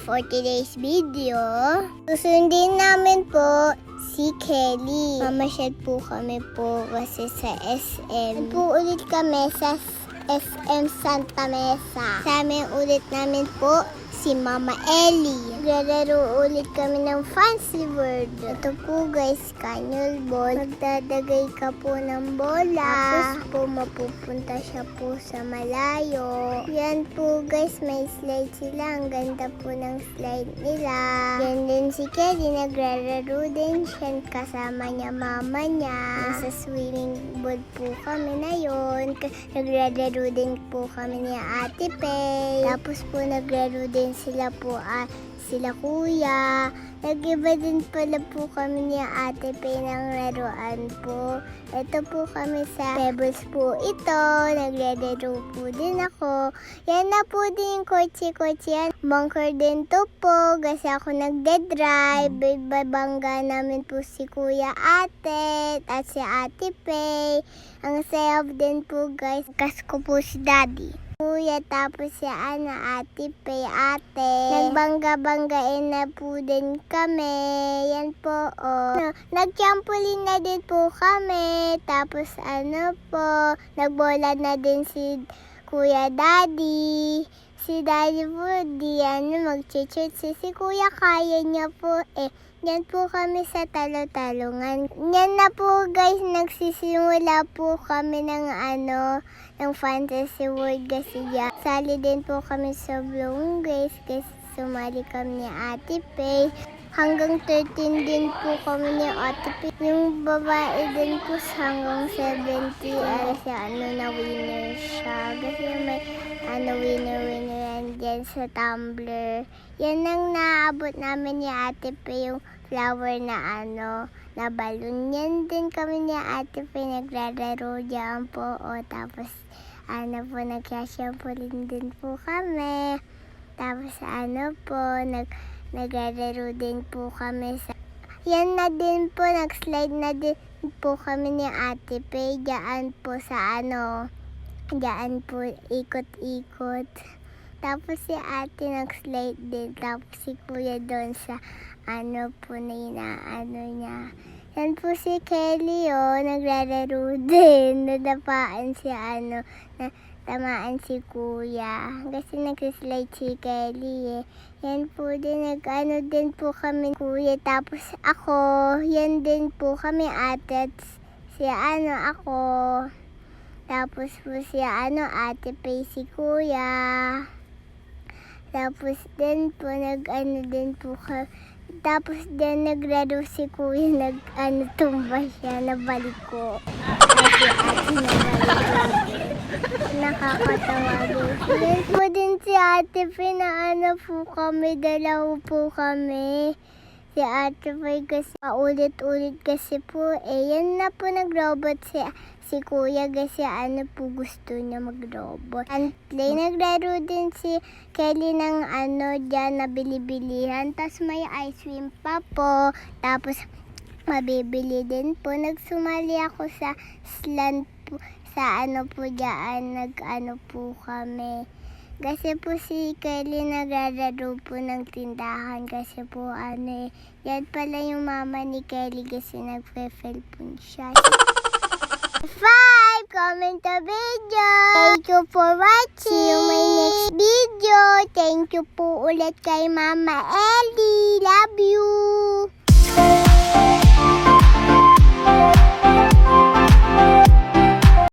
for today's video. Susundin namin po si Kelly. Mamasyal po kami po kasi sa SM. Po ulit kami sa SM Santa Mesa. Kasama ulit namin po si Mama Ellie. Naglalaro ulit kami ng Fancy Word. Ito po guys, Canyon Ball. Magdadagay ka po ng bola. Tapos po mapupunta siya po sa malayo. Yan po guys, may slide sila. Ang ganda po ng slide nila. Yan din si Kelly, naglalaro din siya. Kasama niya mama niya. Nasa swimming pool po kami na yun. Naglalaro din po kami ni Ate Pay. Tapos po naglaro din sila po sila kuya. Nag-iba din pala po kami ni Ate Pay ng laruan po. Ito po kami sa Pebbles po ito. Naglalaro po din ako. Yan na po din yung kotse-kotse yan. Bunker din to po. Kasi ako nagde-drive. Babangga namin po si Kuya Ate at si Ate Pay. Ang sayaw din po guys. Kasko po si Daddy. Kuya, tapos si Ate Pay, ate. Nagbangga-banggain na po din kami. Yan po, Nagtrampoline na din po kami. Tapos po, nagbola na din si Kuya Daddy. Si Daddy po, mag-chit-chit. Si Kuya, kaya niya po, Yan po kami sa talo-talungan. Yan na po guys, nagsisimula po kami ng ng Fantasy World kasi ya. Sali din po kami sa Bloom guys kasi sumali kami ni Ate Pay. Hanggang 13 din po kami ni Ate Pay. Yung babae din po hanggang 70 kasi na winner siya. Kasi may winner yan dyan sa Tumblr. Yan ang naabot namin ni Ate Pay, yung flower na na balloon. Yan din kami ni Ate Pay naglalaro dyan po. Tapos po, nagkasyampulin din po kami. Tapos po, naglalaro din po kami sa... Yan na din po, nag-slide na din po kami ni Ate Pay. Diyan po sa diyan po, ikot-ikot. Tapos si ate nag-slide din. Tapos si kuya doon sa po na niya. Yan po si Kelly, naglalaro din. Nadapaan si tamaan si kuya. Kasi nag-slide si Kelly, Yan po din, din po kami kuya. Tapos ako, yan din po kami ate at si ako. Tapos po si Ate Pay, si kuya. Tapos din po din po tapos din naglaro si kuya, tumba siya, nabalik ko. Kasi ate nabalik. Nakakatawa din. Yan po din si Ate Pay na po kami, dalawa po kami. Si Ate Pay kasi paulit-ulit kasi po, yan na po nagrobot si kuya kasi po gusto niya mag-robot. Naglaro din si Kelly ng dyan na bili-bilihan. Tapos may ice cream pa po. Tapos mabibili din po. Nagsumali ako sa slant po, sa po dyan. Po kami. Kasi po si Kelly naglalaro po ng tindahan kasi po yan pala yung mama ni Kelly kasi nagfe-fail po siya. 5! Comment the video! Thank you for watching! See you my next video! Thank you po ulit kay Mama Ellie! Love you!